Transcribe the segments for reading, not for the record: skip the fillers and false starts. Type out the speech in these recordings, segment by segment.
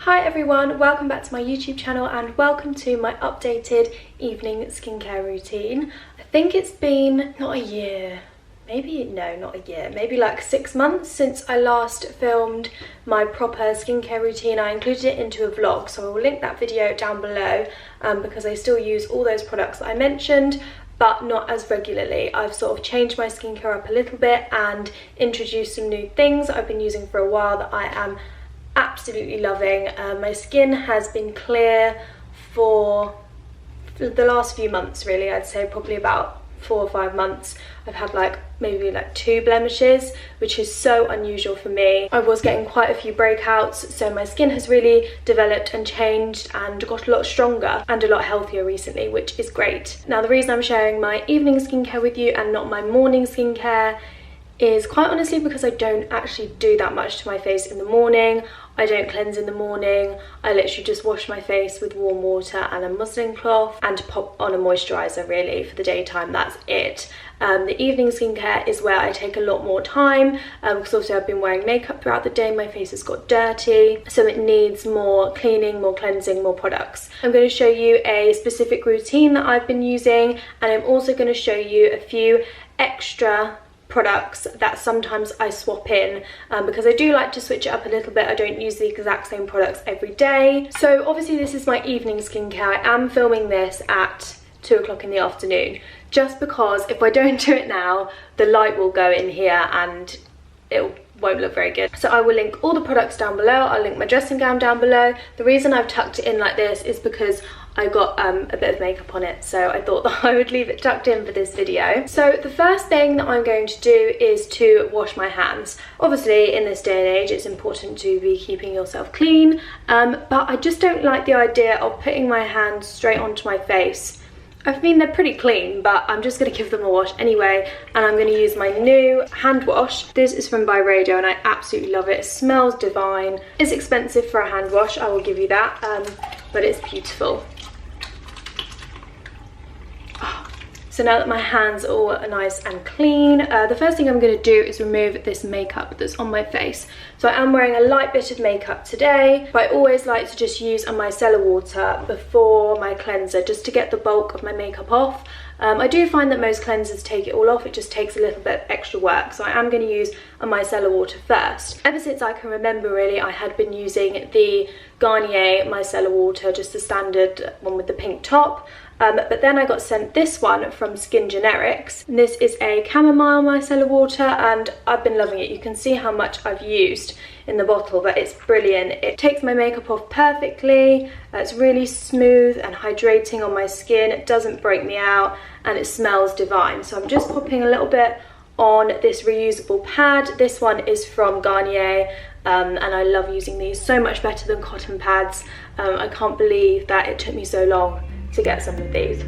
Hi everyone, welcome back to my YouTube channel and welcome to my updated evening skincare routine. I think it's been not a year, maybe like 6 months since I last filmed my proper skincare routine. I included it into a vlog, so I will link that video down below because I still use all those products that I mentioned, but not as regularly. I've sort of changed my skincare up a little bit and introduced some new things that I've been using for a while that I am absolutely loving. My skin has been clear for the last few months, really. I'd say probably about 4 or 5 months. I've had maybe 2 blemishes, which is so unusual for me. I was getting quite a few breakouts, so my skin has really developed and changed and got a lot stronger and a lot healthier recently, which is great. Now, the reason I'm sharing my evening skincare with you and not my morning skincare is quite honestly because I don't actually do that much to my face in the morning. I don't cleanse in the morning. I literally just wash my face with warm water and a muslin cloth and pop on a moisturiser really for the daytime. That's it. The evening skincare is where I take a lot more time because also I've been wearing makeup throughout the day. My face has got dirty, so it needs more cleaning, more cleansing, more products. I'm going to show you a specific routine that I've been using, and I'm also going to show you a few extra products that sometimes I swap in because I do like to switch it up a little bit. I don't use the exact same products every day. So obviously this is my evening skincare. I am filming this at 2 o'clock in the afternoon just because if I don't do it now, the light will go in here and it won't look very good. So I will link all the products down below. I'll link my dressing gown down below. The reason I've tucked it in like this is because I got a bit of makeup on it, so I thought that I would leave it tucked in for this video. So the first thing that I'm going to do is to wash my hands. Obviously in this day and age it's important to be keeping yourself clean, but I just don't like the idea of putting my hands straight onto my face. I mean, they're pretty clean, but I'm just going to give them a wash anyway, and I'm going to use my new hand wash. This is from Byredo and I absolutely love it. It smells divine. It's expensive for a hand wash, I will give you that, but it's beautiful. So now that my hands are all nice and clean, the first thing I'm going to do is remove this makeup that's on my face. So I am wearing a light bit of makeup today, but I always like to just use a micellar water before my cleanser just to get the bulk of my makeup off. I do find that most cleansers take it all off. It just takes a little bit of extra work, so I am going to use a micellar water first. Ever since I can remember really, I had been using the Garnier micellar water, just the standard one with the pink top. But then I got sent this one from Skin Generics. And this is a chamomile micellar water and I've been loving it. You can see how much I've used in the bottle, but it's brilliant. It takes my makeup off perfectly. It's really smooth and hydrating on my skin. It doesn't break me out and it smells divine. So I'm just popping a little bit on this reusable pad. This one is from Garnier and I love using these. So much better than cotton pads. I can't believe that it took me so long to get some of these.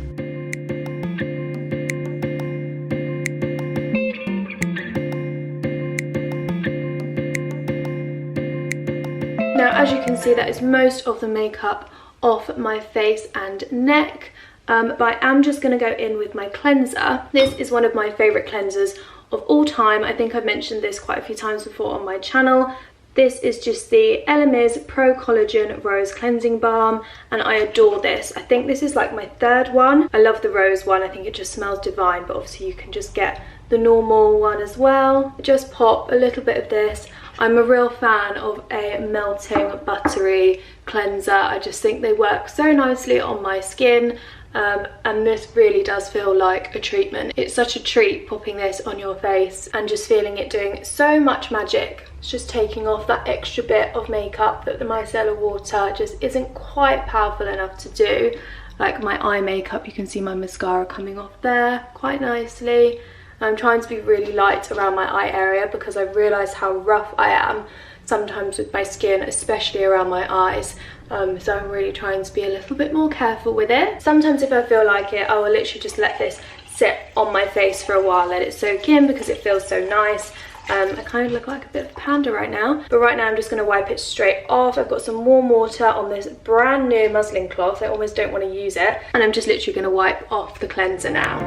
Now, as you can see, that is most of the makeup off my face and neck, but I am just going to go in with my cleanser. This is one of my favourite cleansers of all time. I think I've mentioned this quite a few times before on my channel. This is just the Elemis Pro Collagen Rose Cleansing Balm and I adore this. I think this is like my 3rd one. I love the rose one. I think it just smells divine, but obviously you can just get the normal one as well. Just pop a little bit of this. I'm a real fan of a melting buttery cleanser. I just think they work so nicely on my skin. And this really does feel like a treatment. It's such a treat popping this on your face and just feeling it doing so much magic. It's just taking off that extra bit of makeup that the micellar water just isn't quite powerful enough to do. Like my eye makeup, you can see my mascara coming off there quite nicely. I'm trying to be really light around my eye area because I've realised how rough I am sometimes with my skin, especially around my eyes. So I'm really trying to be a little bit more careful with it. Sometimes if I feel like it, I will literally just let this sit on my face for a while, let it soak in because it feels so nice. I kind of look like a bit of a panda right now, but right now I'm just going to wipe it straight off. I've got some warm water on this brand new muslin cloth. I almost don't want to use it, and I'm just literally going to wipe off the cleanser now.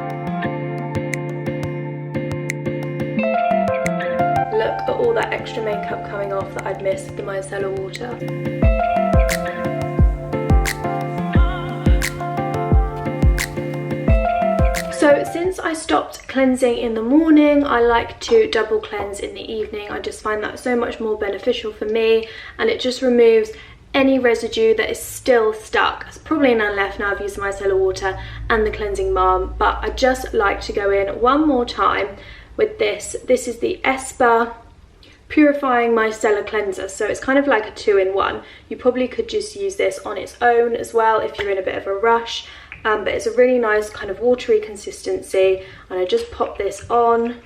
Look at all that extra makeup coming off that I'd missed with the micellar water. I stopped cleansing in the morning, I like to double cleanse in the evening. I just find that so much more beneficial for me, and it just removes any residue that is still stuck. There's probably none left now. I've used the micellar water and the cleansing balm, but I just like to go in one more time with this. This is the ESPA Purifying Micellar Cleanser, so it's kind of like a 2-in-1. You probably could just use this on its own as well if you're in a bit of a rush, but it's a really nice kind of watery consistency. And I just pop this on,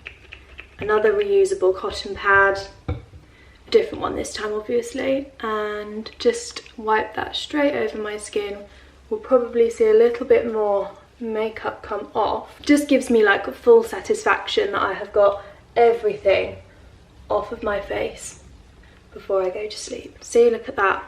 another reusable cotton pad, a different one this time obviously, and just wipe that straight over my skin. We'll probably see a little bit more makeup come off. Just gives me like a full satisfaction that I have got everything off of my face before I go to sleep. See, look at that.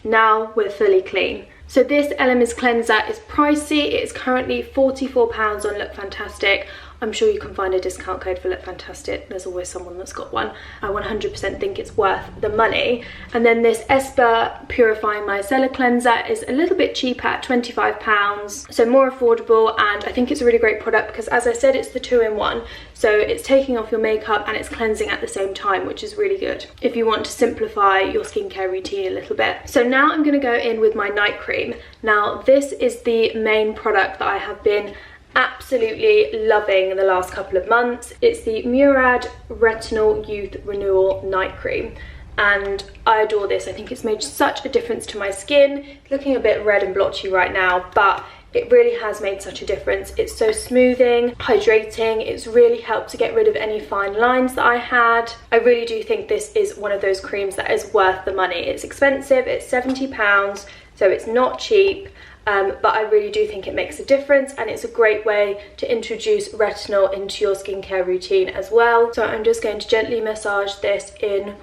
Now we're fully clean. So this Elemis cleanser is pricey. It's currently £44 on Look Fantastic. I'm sure you can find a discount code for Look Fantastic. There's always someone that's got one. I 100% think it's worth the money. And then this ESPA Purifying Micellar Cleanser is a little bit cheaper at £25, so more affordable, and I think it's a really great product because, as I said, it's the 2-in-1. So it's taking off your makeup and it's cleansing at the same time, which is really good if you want to simplify your skincare routine a little bit. So now I'm going to go in with my night cream. Now this is the main product that I have been absolutely loving the last couple of months. It's the Murad Retinol Youth Renewal Night Cream, and I adore this. I think it's made such a difference to my skin. It's looking a bit red and blotchy right now, but it really has made such a difference. It's so smoothing, hydrating. It's really helped to get rid of any fine lines that I had. I really do think this is one of those creams that is worth the money. It's expensive, it's £70, so it's not cheap. But I really do think it makes a difference, and it's a great way to introduce retinol into your skincare routine as well. So I'm just going to gently massage this in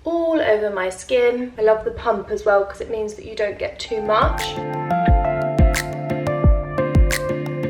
all over my skin. I love the pump as well because it means that you don't get too much.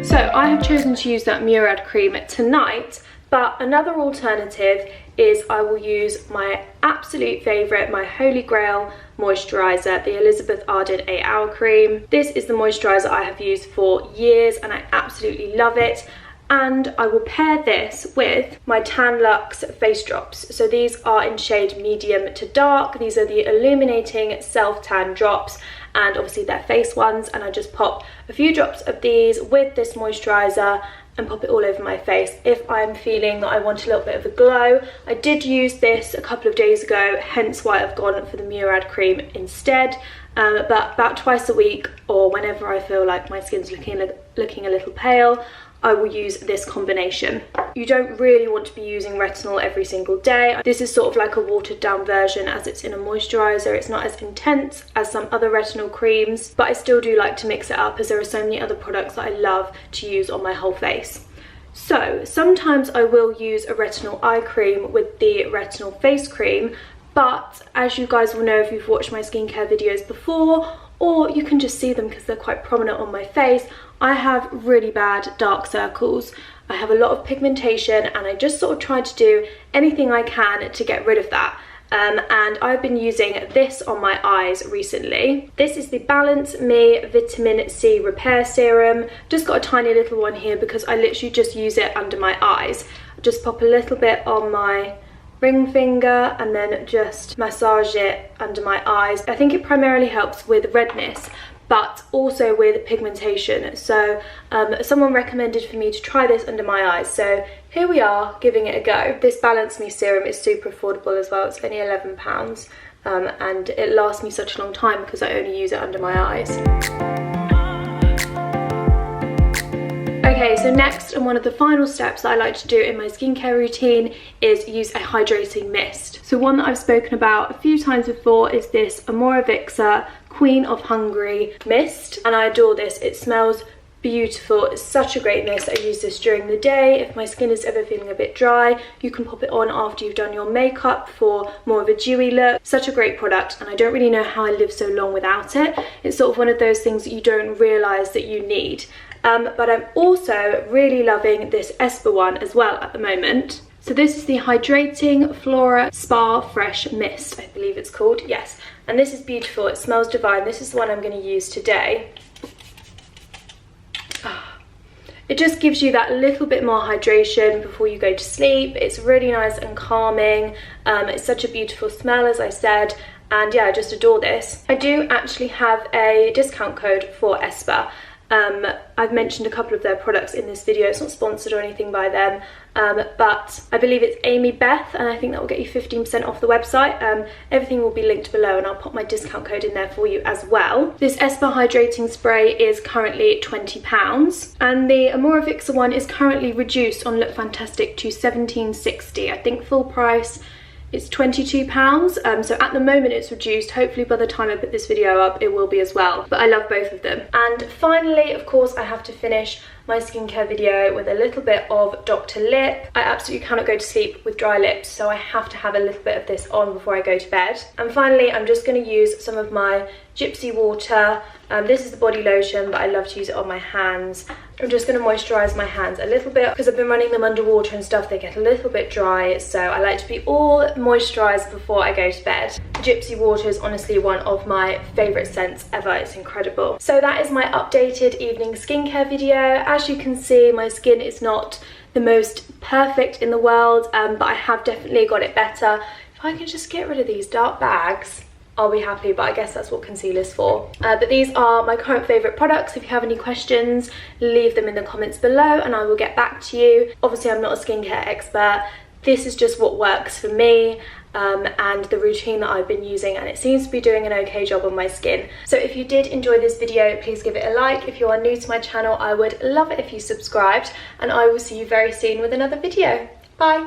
So I have chosen to use that Murad cream tonight, but another alternative is I will use my absolute favourite, my holy grail moisturiser, the Arden 8-Hour Cream. This is the moisturiser I have used for years and I absolutely love it. And I will pair this with my Tan Luxe face drops. So these are in shade medium to dark. These are the illuminating self-tan drops, and obviously they're face ones, and I just pop a few drops of these with this moisturiser and pop it all over my face if I'm feeling that I want a little bit of a glow. I did use this a couple of days ago, hence why I've gone for the Murad cream instead, but about twice a week, or whenever I feel like my skin's looking a little pale, I will use this combination. You don't really want to be using retinol every single day. This is sort of like a watered down version, as it's in a moisturiser. It's not as intense as some other retinol creams, but I still do like to mix it up as there are so many other products that I love to use on my whole face. So sometimes I will use a retinol eye cream with the retinol face cream, but as you guys will know if you've watched my skincare videos before, or you can just see them because they're quite prominent on my face, I have really bad dark circles. I have a lot of pigmentation, and I just sort of try to do anything I can to get rid of that. And I've been using this on my eyes recently. This is the Balance Me Vitamin C Repair Serum. Just got a tiny little one here because I literally just use it under my eyes. Just pop a little bit on my ring finger and then just massage it under my eyes. I think it primarily helps with redness, but also with pigmentation. So someone recommended for me to try this under my eyes, so here we are giving it a go. This Balance Me serum is super affordable as well. It's only £11, and it lasts me such a long time because I only use it under my eyes. Okay, so next, and one of the final steps that I like to do in my skincare routine is use a hydrating mist. So one that I've spoken about a few times before is this Omorovicza Queen of Hungary mist, and I adore this. It smells beautiful. It's such a great mist. I use this during the day. If my skin is ever feeling a bit dry, you can pop it on after you've done your makeup for more of a dewy look. Such a great product, and I don't really know how I live so long without it. It's sort of one of those things that you don't realise that you need. But I'm also really loving this ESPA one as well at the moment. So this is the Hydrating Flora Spa Fresh Mist, I believe it's called, yes. And this is beautiful, it smells divine. This is the one I'm going to use today. Oh, It just gives you that little bit more hydration before you go to sleep. It's really nice and calming. It's such a beautiful smell, as I said, and yeah, I just adore this. I do actually have a discount code for ESPA. I've mentioned a couple of their products in this video. It's not sponsored or anything by them, but I believe it's Amy-Beth, and I think that will get you 15% off the website. Everything will be linked below, and I'll pop my discount code in there for you as well. This ESPA hydrating spray is currently £20, and the Omorovicza one is currently reduced on Look Fantastic to £17.60. I think full price it's £22, so at the moment it's reduced. Hopefully by the time I put this video up it will be as well, but I love both of them. And finally, of course, I have to finish my skincare video with a little bit of Dr. Lip. I absolutely cannot go to sleep with dry lips, so I have to have a little bit of this on before I go to bed. And finally, I'm just going to use some of my Gypsy water. This is the body lotion, but I love to use it on my hands. I'm just going to moisturise my hands a little bit because I've been running them underwater and stuff. They get a little bit dry, so I like to be all moisturised before I go to bed. Gypsy water is honestly one of my favourite scents ever. It's incredible. So that is my updated evening skincare video. As you can see, my skin is not the most perfect in the world, but I have definitely got it better. If I can just get rid of these dark bags, I'll be happy, but I guess that's what concealer's for. But these are my current favourite products. If you have any questions, leave them in the comments below and I will get back to you. Obviously, I'm not a skincare expert. This is just what works for me and the routine that I've been using, and it seems to be doing an okay job on my skin. So if you did enjoy this video, please give it a like. If you are new to my channel, I would love it if you subscribed, and I will see you very soon with another video. Bye!